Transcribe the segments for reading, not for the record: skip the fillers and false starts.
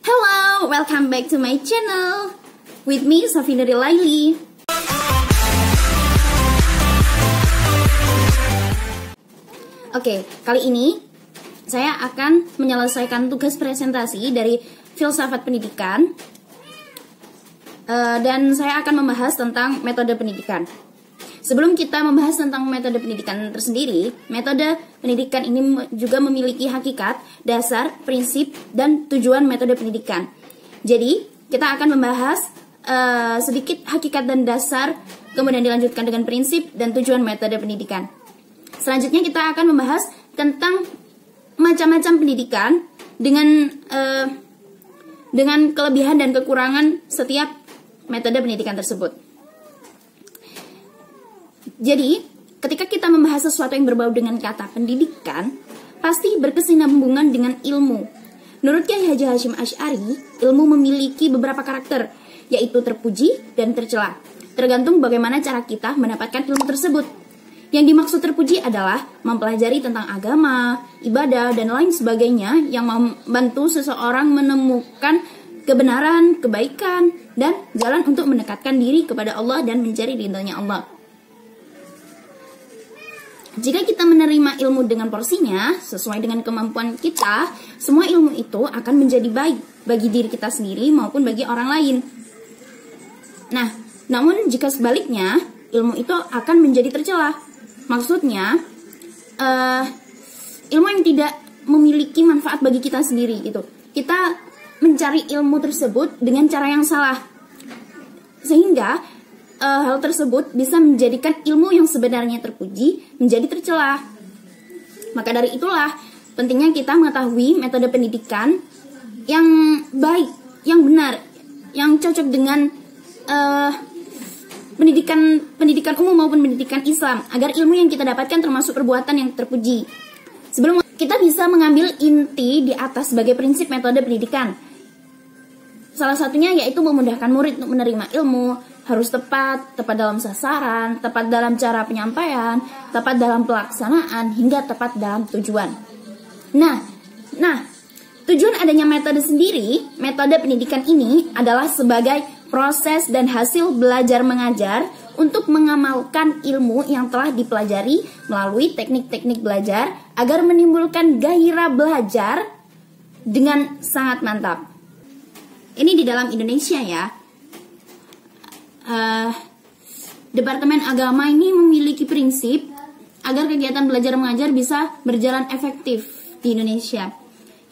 Hello, welcome back to my channel with me, Safina Laili. Oke, kali ini saya akan menyelesaikan tugas presentasi dari filsafat pendidikan dan saya akan membahas tentang metode pendidikan. Sebelum kita membahas tentang metode pendidikan tersendiri, metode pendidikan ini juga memiliki hakikat, dasar, prinsip, dan tujuan metode pendidikan. Jadi, kita akan membahas sedikit hakikat dan dasar, kemudian dilanjutkan dengan prinsip dan tujuan metode pendidikan. Selanjutnya kita akan membahas tentang macam-macam pendidikan dengan kelebihan dan kekurangan setiap metode pendidikan tersebut. Jadi, ketika kita membahas sesuatu yang berbau dengan kata pendidikan, pasti berkesinambungan dengan ilmu. Menurut Kyai Haji Hashim Asy'ari, ilmu memiliki beberapa karakter, yaitu terpuji dan tercela. Tergantung bagaimana cara kita mendapatkan ilmu tersebut. Yang dimaksud terpuji adalah mempelajari tentang agama, ibadah, dan lain sebagainya yang membantu seseorang menemukan kebenaran, kebaikan, dan jalan untuk mendekatkan diri kepada Allah dan mencari ridhonya Allah. Jika kita menerima ilmu dengan porsinya, sesuai dengan kemampuan kita, semua ilmu itu akan menjadi baik bagi diri kita sendiri maupun bagi orang lain. Nah, namun jika sebaliknya, ilmu itu akan menjadi tercela. Maksudnya, ilmu yang tidak memiliki manfaat bagi kita sendiri gitu. Kita mencari ilmu tersebut dengan cara yang salah. Sehingga hal tersebut bisa menjadikan ilmu yang sebenarnya terpuji menjadi tercela. Maka dari itulah pentingnya kita mengetahui metode pendidikan yang baik, yang benar, yang cocok dengan pendidikan umum maupun pendidikan Islam, agar ilmu yang kita dapatkan termasuk perbuatan yang terpuji. Sebelum kita bisa mengambil inti di atas sebagai prinsip metode pendidikan, salah satunya yaitu memudahkan murid untuk menerima ilmu. Harus tepat dalam sasaran, tepat dalam cara penyampaian, tepat dalam pelaksanaan, hingga tepat dalam tujuan. Nah, tujuan adanya metode sendiri, metode pendidikan ini adalah sebagai proses dan hasil belajar mengajar untuk mengamalkan ilmu yang telah dipelajari melalui teknik-teknik belajar agar menimbulkan gairah belajar dengan sangat mantap. Ini di dalam Indonesia ya. Departemen Agama ini memiliki prinsip agar kegiatan belajar mengajar bisa berjalan efektif di Indonesia.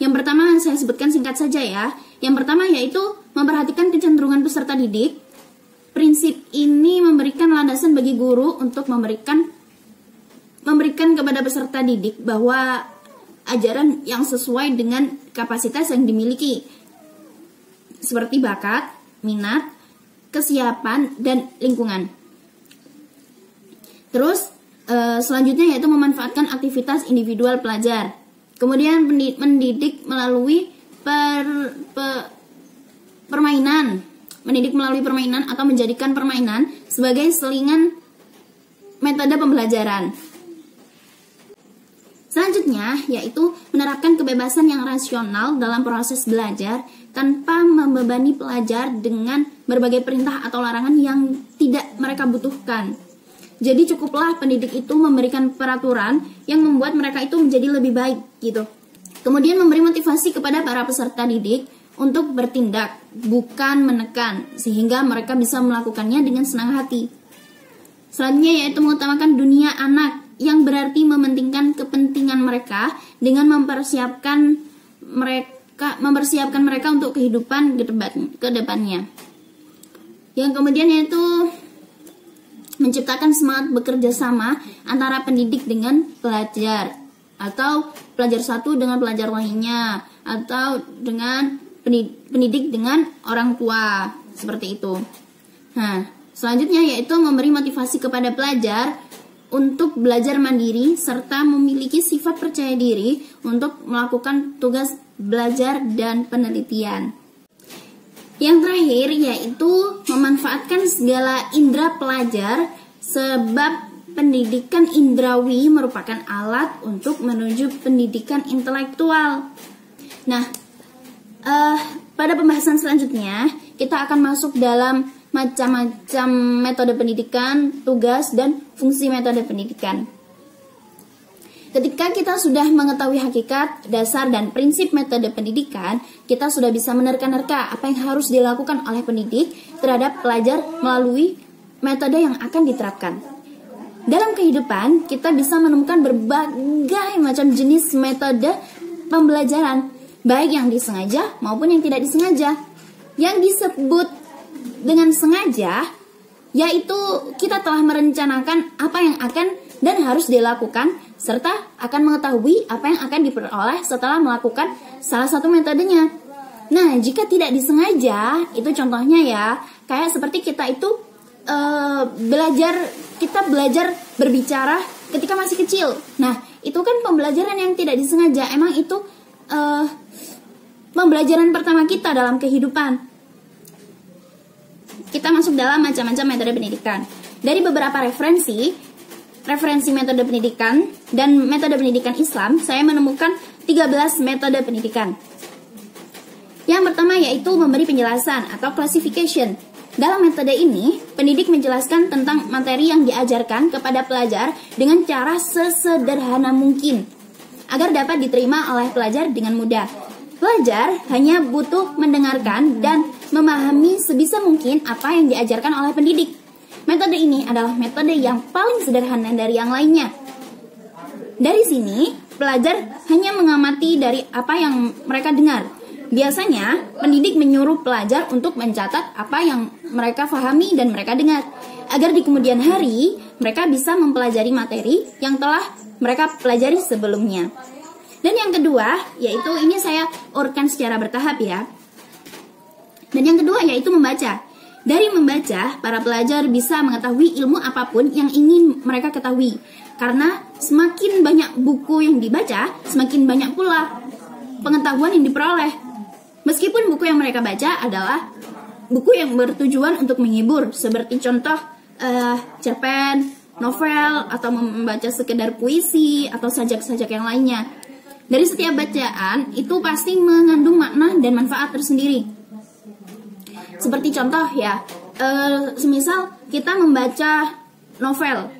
Yang pertama saya sebutkan singkat saja ya. Yang pertama yaitu memperhatikan kecenderungan peserta didik. Prinsip ini memberikan landasan bagi guru untuk memberikan kepada peserta didik bahwa ajaran yang sesuai dengan kapasitas yang dimiliki, seperti bakat, minat, kesiapan, dan lingkungan. Terus selanjutnya yaitu memanfaatkan aktivitas individual pelajar. Kemudian mendidik melalui permainan. Mendidik melalui permainan atau menjadikan permainan sebagai selingan metode pembelajaran. Selanjutnya yaitu menerapkan kebebasan yang rasional dalam proses belajar tanpa membebani pelajar dengan berbagai perintah atau larangan yang tidak mereka butuhkan. Jadi cukuplah pendidik itu memberikan peraturan yang membuat mereka itu menjadi lebih baik gitu. Kemudian memberi motivasi kepada para peserta didik untuk bertindak, bukan menekan, sehingga mereka bisa melakukannya dengan senang hati. Selanjutnya yaitu mengutamakan dunia anak, yang berarti mementingkan kepentingan mereka dengan mempersiapkan mereka untuk kehidupan ke depannya. Yang kemudian yaitu menciptakan semangat bekerja sama antara pendidik dengan pelajar, atau pelajar satu dengan pelajar lainnya, atau dengan pendidik dengan orang tua, seperti itu. Nah, selanjutnya yaitu memberi motivasi kepada pelajar untuk belajar mandiri serta memiliki sifat percaya diri untuk melakukan tugas belajar dan penelitian. Yang terakhir yaitu memanfaatkan segala indera pelajar, sebab pendidikan indrawi merupakan alat untuk menuju pendidikan intelektual. Nah, pada pada pembahasan selanjutnya, kita akan masuk dalam macam-macam metode pendidikan, tugas, dan fungsi metode pendidikan. Ketika kita sudah mengetahui hakikat, dasar, dan prinsip metode pendidikan, kita sudah bisa menerka-nerka apa yang harus dilakukan oleh pendidik terhadap pelajar melalui metode yang akan diterapkan. Dalam kehidupan, kita bisa menemukan berbagai macam jenis metode pembelajaran, baik yang disengaja maupun yang tidak disengaja. Yang disebut dengan sengaja, yaitu kita telah merencanakan apa yang akan dan harus dilakukan, serta akan mengetahui apa yang akan diperoleh setelah melakukan salah satu metodenya. Nah, jika tidak disengaja, itu contohnya ya, kayak seperti kita itu belajar berbicara ketika masih kecil. Nah, itu kan pembelajaran yang tidak disengaja. Emang itu pembelajaran pertama kita dalam kehidupan. Kita masuk dalam macam-macam metode pendidikan. Dari beberapa referensi metode pendidikan dan metode pendidikan Islam, saya menemukan 13 metode pendidikan. Yang pertama yaitu memberi penjelasan atau classification. Dalam metode ini, pendidik menjelaskan tentang materi yang diajarkan kepada pelajar dengan cara sesederhana mungkin, agar dapat diterima oleh pelajar dengan mudah. Pelajar hanya butuh mendengarkan dan memahami sebisa mungkin apa yang diajarkan oleh pendidik. Metode ini adalah metode yang paling sederhana dari yang lainnya. Dari sini, pelajar hanya mengamati dari apa yang mereka dengar. Biasanya, pendidik menyuruh pelajar untuk mencatat apa yang mereka pahami dan mereka dengar, agar di kemudian hari mereka bisa mempelajari materi yang telah mereka pelajari sebelumnya. Dan yang kedua, yaitu ini saya urutkan secara bertahap ya. Dan yang kedua yaitu membaca. Dari membaca, para pelajar bisa mengetahui ilmu apapun yang ingin mereka ketahui. Karena semakin banyak buku yang dibaca, semakin banyak pula pengetahuan yang diperoleh. Meskipun buku yang mereka baca adalah buku yang bertujuan untuk menghibur, seperti contoh cerpen, novel, atau membaca sekedar puisi, atau sajak-sajak yang lainnya. Dari setiap bacaan, itu pasti mengandung makna dan manfaat tersendiri. Seperti contoh ya, semisal kita membaca novel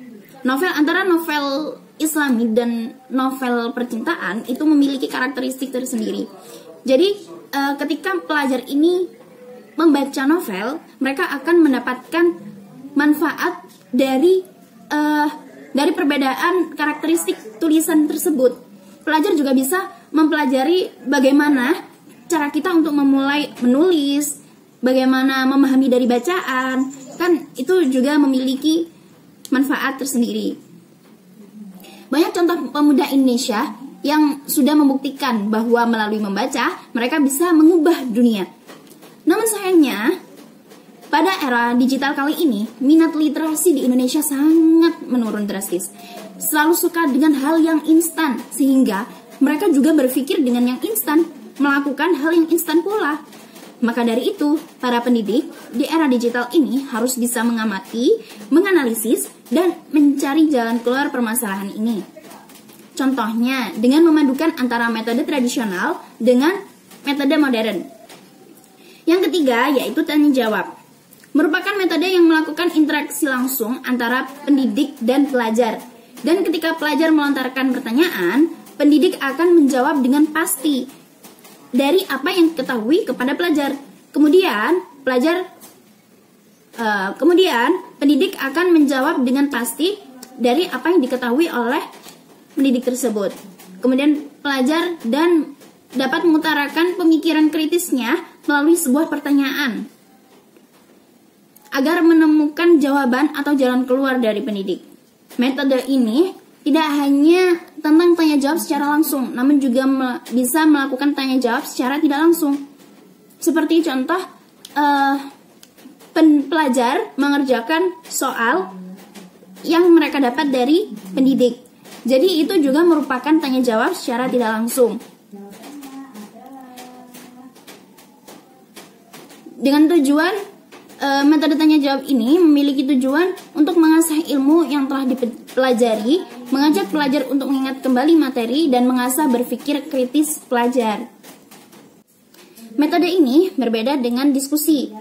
antara novel Islami dan novel percintaan itu memiliki karakteristik tersendiri. Jadi ketika pelajar ini membaca novel, mereka akan mendapatkan manfaat dari perbedaan karakteristik tulisan tersebut. Pelajar juga bisa mempelajari bagaimana cara kita untuk memulai menulis, bagaimana memahami dari bacaan, kan itu juga memiliki manfaat tersendiri. Banyak contoh pemuda Indonesia yang sudah membuktikan bahwa melalui membaca, mereka bisa mengubah dunia. Namun sayangnya, pada era digital kali ini, minat literasi di Indonesia sangat menurun drastis. Selalu suka dengan hal yang instan, sehingga mereka juga berpikir dengan yang instan, melakukan hal yang instan pula. Maka dari itu, para pendidik di era digital ini harus bisa mengamati, menganalisis, dan mencari jalan keluar permasalahan ini. Contohnya, dengan memadukan antara metode tradisional dengan metode modern. Yang ketiga, yaitu tanya jawab. Merupakan metode yang melakukan interaksi langsung antara pendidik dan pelajar. Dan ketika pelajar melontarkan pertanyaan, pendidik akan menjawab dengan pasti dari apa yang diketahui kepada pelajar. Kemudian pendidik akan menjawab dengan pasti dari apa yang diketahui oleh pendidik tersebut. Kemudian pelajar dan dapat mengutarakan pemikiran kritisnya melalui sebuah pertanyaan agar menemukan jawaban atau jalan keluar dari pendidik. Metode ini tidak hanya tentang tanya jawab secara langsung, namun juga bisa melakukan tanya jawab secara tidak langsung. Seperti contoh, pelajar mengerjakan soal yang mereka dapat dari pendidik. Jadi itu juga merupakan tanya jawab secara tidak langsung. Dengan tujuan metode tanya jawab ini memiliki tujuan untuk mengasah ilmu yang telah dipelajari, mengajak pelajar untuk mengingat kembali materi, dan mengasah berpikir kritis pelajar. Metode ini berbeda dengan diskusi.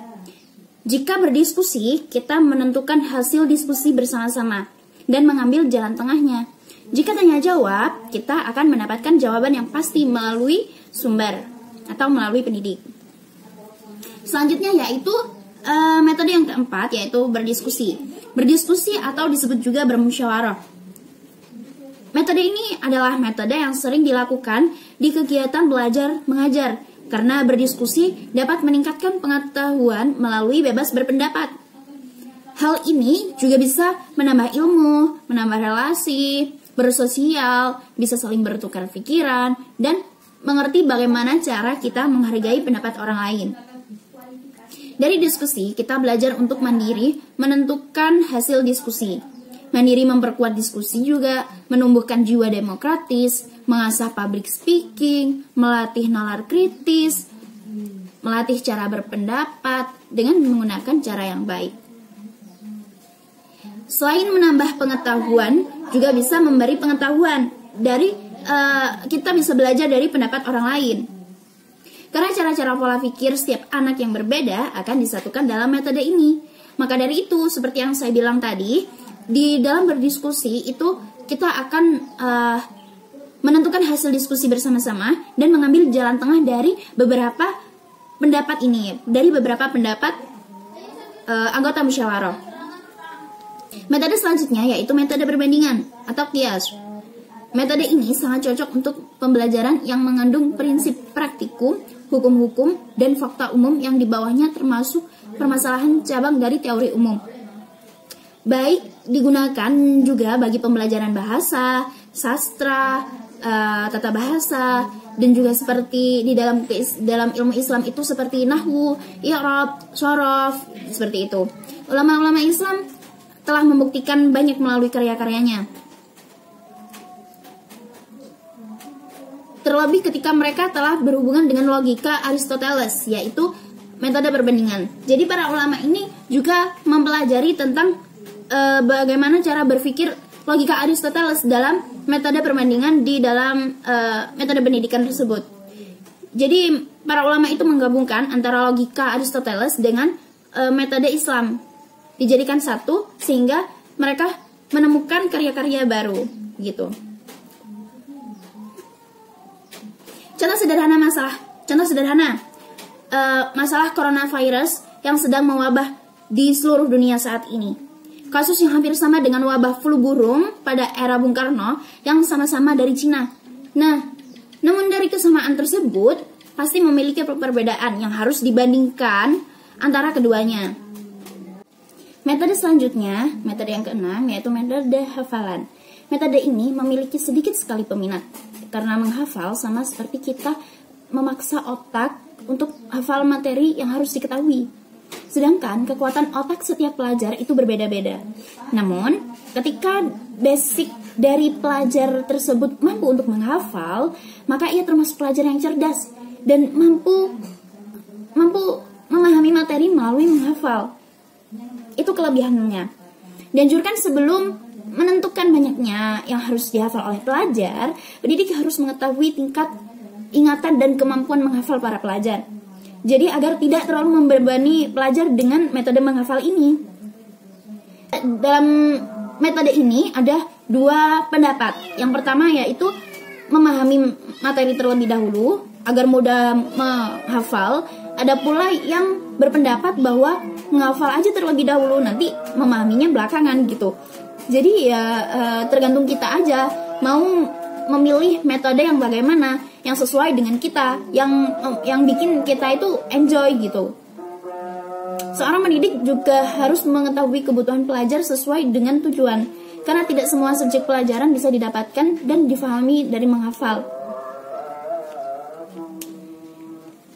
Jika berdiskusi, kita menentukan hasil diskusi bersama-sama dan mengambil jalan tengahnya. Jika tanya jawab, kita akan mendapatkan jawaban yang pasti melalui sumber atau melalui pendidik. Selanjutnya yaitu metode yang keempat, yaitu berdiskusi. Berdiskusi atau disebut juga bermusyawarah. Metode ini adalah metode yang sering dilakukan di kegiatan belajar mengajar, karena berdiskusi dapat meningkatkan pengetahuan melalui bebas berpendapat. Hal ini juga bisa menambah ilmu, menambah relasi, bersosial, bisa saling bertukar pikiran, dan mengerti bagaimana cara kita menghargai pendapat orang lain. Dari diskusi, kita belajar untuk mandiri menentukan hasil diskusi. Mandiri memperkuat diskusi juga, menumbuhkan jiwa demokratis, mengasah public speaking, melatih nalar kritis, melatih cara berpendapat dengan menggunakan cara yang baik. Selain menambah pengetahuan, juga bisa memberi pengetahuan. Kita bisa belajar dari pendapat orang lain. Karena cara-cara pola pikir setiap anak yang berbeda akan disatukan dalam metode ini. Maka dari itu, seperti yang saya bilang tadi, di dalam berdiskusi itu kita akan menentukan hasil diskusi bersama-sama dan mengambil jalan tengah dari beberapa pendapat ini, dari beberapa pendapat anggota musyawarah. Metode selanjutnya yaitu metode perbandingan atau qiyas. Metode ini sangat cocok untuk pembelajaran yang mengandung prinsip praktikum, hukum-hukum, dan fakta umum yang di bawahnya termasuk permasalahan cabang dari teori umum. Baik digunakan juga bagi pembelajaran bahasa, sastra, tata bahasa, dan juga seperti di dalam ilmu Islam itu seperti nahwu, i'rab, shorof, seperti itu. Ulama-ulama Islam telah membuktikan banyak melalui karya-karyanya. Terlebih ketika mereka telah berhubungan dengan logika Aristoteles, yaitu metode perbandingan. Jadi para ulama ini juga mempelajari tentang bagaimana cara berpikir logika Aristoteles dalam metode perbandingan di dalam metode pendidikan tersebut. Jadi para ulama itu menggabungkan antara logika Aristoteles dengan metode Islam, dijadikan satu sehingga mereka menemukan karya-karya baru gitu. Contoh sederhana masalah coronavirus yang sedang mewabah di seluruh dunia saat ini. Kasus yang hampir sama dengan wabah flu burung pada era Bung Karno yang sama-sama dari Cina. Nah, namun dari kesamaan tersebut pasti memiliki perbedaan yang harus dibandingkan antara keduanya. Metode selanjutnya, metode yang keenam, yaitu metode hafalan. Metode ini memiliki sedikit sekali peminat, karena menghafal sama seperti kita memaksa otak untuk hafal materi yang harus diketahui. Sedangkan kekuatan otak setiap pelajar itu berbeda-beda. Namun, ketika basic dari pelajar tersebut mampu untuk menghafal, maka ia termasuk pelajar yang cerdas dan mampu memahami materi melalui menghafal. Itu kelebihannya. Dianjurkan sebelum menentukan banyaknya yang harus dihafal oleh pelajar, pendidik harus mengetahui tingkat ingatan dan kemampuan menghafal para pelajar. Jadi agar tidak terlalu membebani pelajar dengan metode menghafal ini. Dalam metode ini ada dua pendapat. Yang pertama yaitu memahami materi terlebih dahulu agar mudah menghafal. Ada pula yang berpendapat bahwa menghafal aja terlebih dahulu, nanti memahaminya belakangan gitu. Jadi ya tergantung kita aja mau memilih metode yang bagaimana, yang sesuai dengan kita, yang bikin kita itu enjoy gitu. Seorang pendidik juga harus mengetahui kebutuhan pelajar sesuai dengan tujuan, karena tidak semua subjek pelajaran bisa didapatkan dan difahami dari menghafal.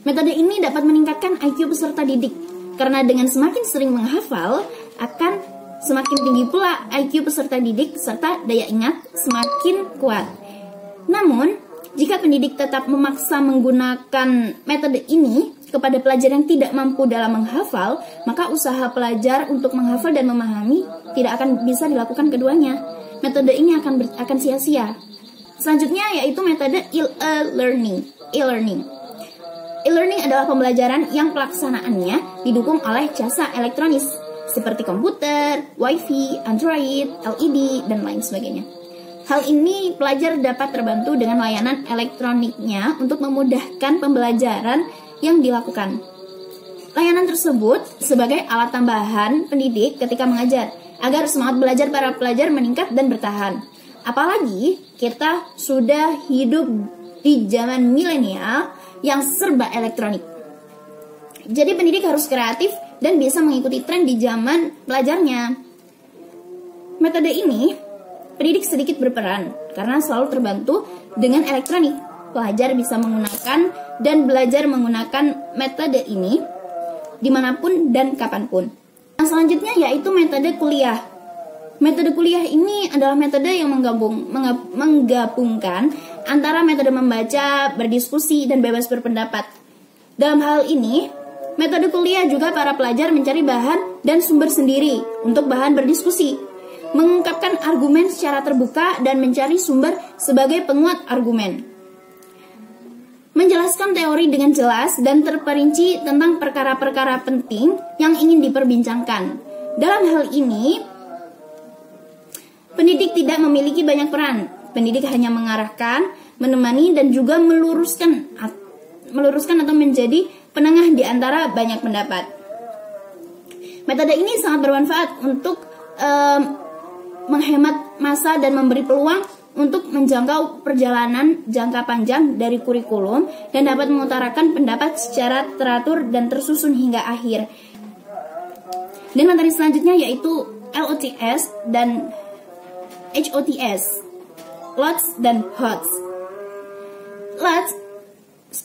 Metode ini dapat meningkatkan IQ peserta didik, karena dengan semakin sering menghafal, akan semakin tinggi pula IQ peserta didik serta daya ingat semakin kuat. Namun, jika pendidik tetap memaksa menggunakan metode ini kepada pelajar yang tidak mampu dalam menghafal, maka usaha pelajar untuk menghafal dan memahami tidak akan bisa dilakukan keduanya. Metode ini akan sia-sia. Selanjutnya yaitu metode e-learning. E-learning adalah pembelajaran yang pelaksanaannya didukung oleh jasa elektronis seperti komputer, wifi, Android, LED, dan lain sebagainya. Hal ini pelajar dapat terbantu dengan layanan elektroniknya untuk memudahkan pembelajaran yang dilakukan. Layanan tersebut sebagai alat tambahan pendidik ketika mengajar, agar semangat belajar para pelajar meningkat dan bertahan. Apalagi kita sudah hidup di zaman milenial yang serba elektronik. Jadi pendidik harus kreatif dan bisa mengikuti tren di zaman belajarnya. Metode ini, pendidik sedikit berperan karena selalu terbantu dengan elektronik. Pelajar bisa menggunakan dan belajar menggunakan metode ini dimanapun dan kapanpun. Nah, selanjutnya yaitu metode kuliah. Metode kuliah ini adalah metode yang menggabungkan antara metode membaca, berdiskusi, dan bebas berpendapat. Dalam hal ini, metode kuliah juga para pelajar mencari bahan dan sumber sendiri untuk bahan berdiskusi, mengungkapkan argumen secara terbuka, dan mencari sumber sebagai penguat argumen. Menjelaskan teori dengan jelas dan terperinci tentang perkara-perkara penting yang ingin diperbincangkan. Dalam hal ini, pendidik tidak memiliki banyak peran. Pendidik hanya mengarahkan, menemani, dan juga meluruskan atau menjadi penengah di antara banyak pendapat. Metode ini sangat bermanfaat untuk menghemat masa dan memberi peluang untuk menjangkau perjalanan jangka panjang dari kurikulum dan dapat mengutarakan pendapat secara teratur dan tersusun hingga akhir. Dan materi selanjutnya yaitu LOTS dan HOTS, LOTS dan HOTS. LOTS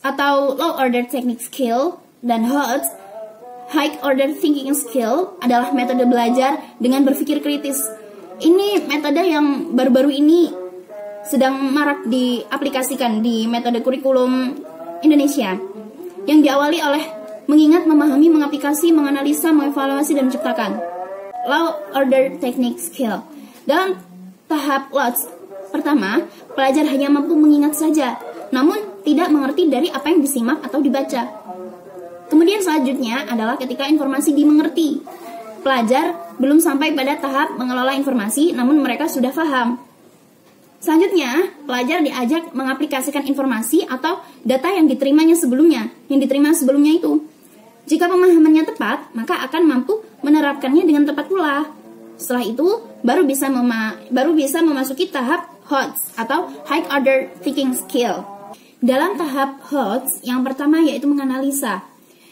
atau Low Order Technique Skill dan HOTS, High Order Thinking Skill, adalah metode belajar dengan berpikir kritis. Ini metode yang baru-baru ini sedang marak diaplikasikan di metode kurikulum Indonesia, yang diawali oleh mengingat, memahami, mengaplikasi, menganalisa, mengevaluasi, dan menciptakan. Low Order Technique Skill. Dalam tahap LOTS pertama, pelajar hanya mampu mengingat saja, namun tidak mengerti dari apa yang disimak atau dibaca. Kemudian selanjutnya adalah ketika informasi dimengerti. Pelajar belum sampai pada tahap mengelola informasi, namun mereka sudah paham. Selanjutnya, pelajar diajak mengaplikasikan informasi atau data yang diterima sebelumnya itu. Jika pemahamannya tepat, maka akan mampu menerapkannya dengan tepat pula. Setelah itu, baru bisa memasuki tahap HOTS atau High Order Thinking Skill. Dalam tahap HOTS, yang pertama yaitu menganalisa,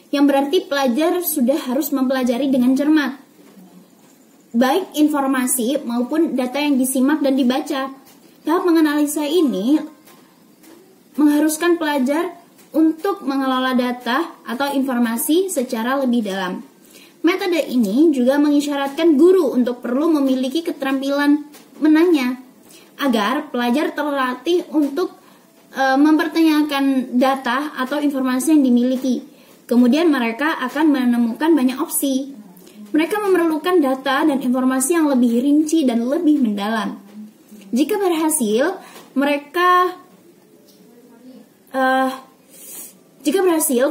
yang berarti pelajar sudah harus mempelajari dengan cermat, baik informasi maupun data yang disimak dan dibaca. Tahap menganalisa ini mengharuskan pelajar untuk mengelola data atau informasi secara lebih dalam. Metode ini juga mengisyaratkan guru untuk perlu memiliki keterampilan menanya, agar pelajar terlatih untuk mempertanyakan data atau informasi yang dimiliki. Kemudian mereka akan menemukan banyak opsi. Mereka memerlukan data dan informasi yang lebih rinci dan lebih mendalam. Jika berhasil,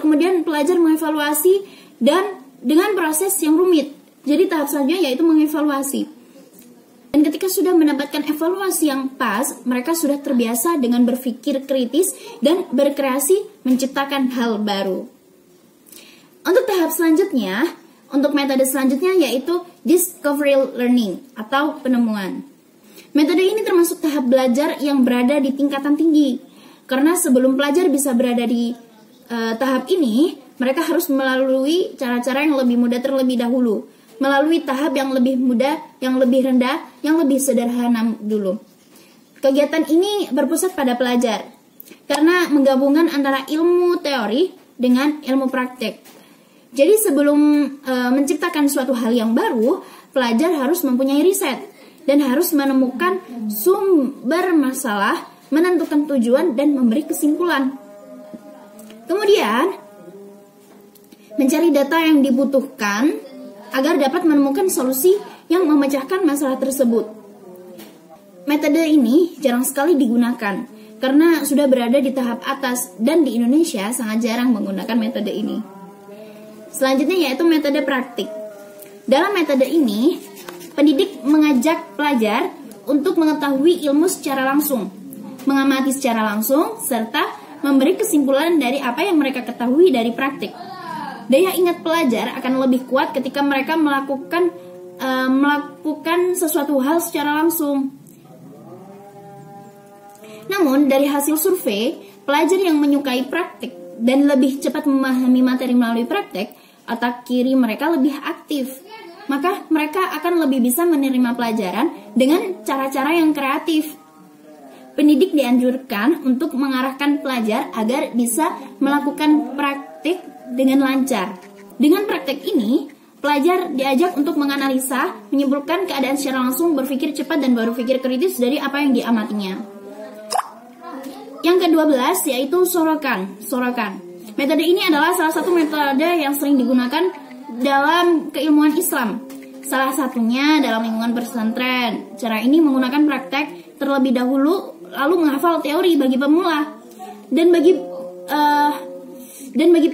kemudian pelajar mengevaluasi dan dengan proses yang rumit. Jadi tahap selanjutnya yaitu mengevaluasi. Dan ketika sudah mendapatkan evaluasi yang pas, mereka sudah terbiasa dengan berpikir kritis dan berkreasi menciptakan hal baru. Untuk tahap selanjutnya, untuk metode selanjutnya yaitu discovery learning atau penemuan. Metode ini termasuk tahap belajar yang berada di tingkatan tinggi. Karena sebelum pelajar bisa berada di tahap ini, mereka harus melalui cara-cara yang lebih mudah terlebih dahulu. Melalui tahap yang lebih mudah, yang lebih rendah, yang lebih sederhana dulu. Kegiatan ini berpusat pada pelajar, karena menggabungkan antara ilmu teori dengan ilmu praktek. Jadi sebelum menciptakan suatu hal yang baru, pelajar harus mempunyai riset dan harus menemukan sumber masalah, menentukan tujuan, dan memberi kesimpulan. Kemudian, mencari data yang dibutuhkan agar dapat menemukan solusi yang memecahkan masalah tersebut. Metode ini jarang sekali digunakan karena sudah berada di tahap atas dan di Indonesia sangat jarang menggunakan metode ini. Selanjutnya yaitu metode praktik. Dalam metode ini, pendidik mengajak pelajar untuk mengetahui ilmu secara langsung, mengamati secara langsung, serta memberi kesimpulan dari apa yang mereka ketahui dari praktik. Daya ingat pelajar akan lebih kuat ketika mereka melakukan sesuatu hal secara langsung. Namun, dari hasil survei, pelajar yang menyukai praktik dan lebih cepat memahami materi melalui praktik, otak kiri mereka lebih aktif. Maka mereka akan lebih bisa menerima pelajaran dengan cara-cara yang kreatif. Pendidik dianjurkan untuk mengarahkan pelajar agar bisa melakukan praktik dengan lancar. Dengan praktik ini, pelajar diajak untuk menganalisa, menyimpulkan keadaan secara langsung, berpikir cepat dan berpikir kritis dari apa yang diamatinya. Yang ke-12 yaitu sorokan. Metode ini adalah salah satu metode yang sering digunakan dalam keilmuan Islam. Salah satunya dalam lingkungan pesantren. Cara ini menggunakan praktek terlebih dahulu, lalu menghafal teori bagi pemula. Dan bagi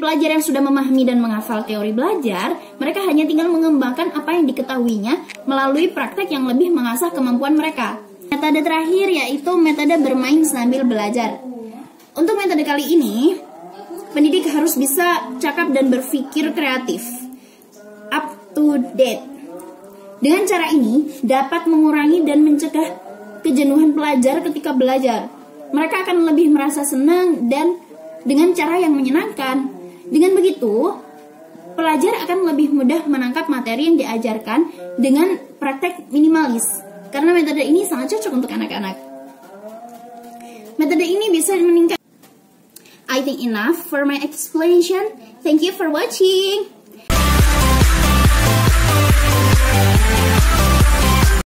pelajar yang sudah memahami dan menghafal teori belajar, mereka hanya tinggal mengembangkan apa yang diketahuinya melalui praktek yang lebih mengasah kemampuan mereka. Metode terakhir yaitu metode bermain sambil belajar. Untuk metode kali ini, pendidik harus bisa cakap dan berpikir kreatif, up to date. Dengan cara ini dapat mengurangi dan mencegah kejenuhan pelajar ketika belajar. Mereka akan lebih merasa senang dan dengan cara yang menyenangkan. Dengan begitu, pelajar akan lebih mudah menangkap materi yang diajarkan dengan praktek minimalis. Karena metode ini sangat cocok untuk anak-anak. Metode ini bisa meningkatkan. I think enough for my explanation. Thank you for watching.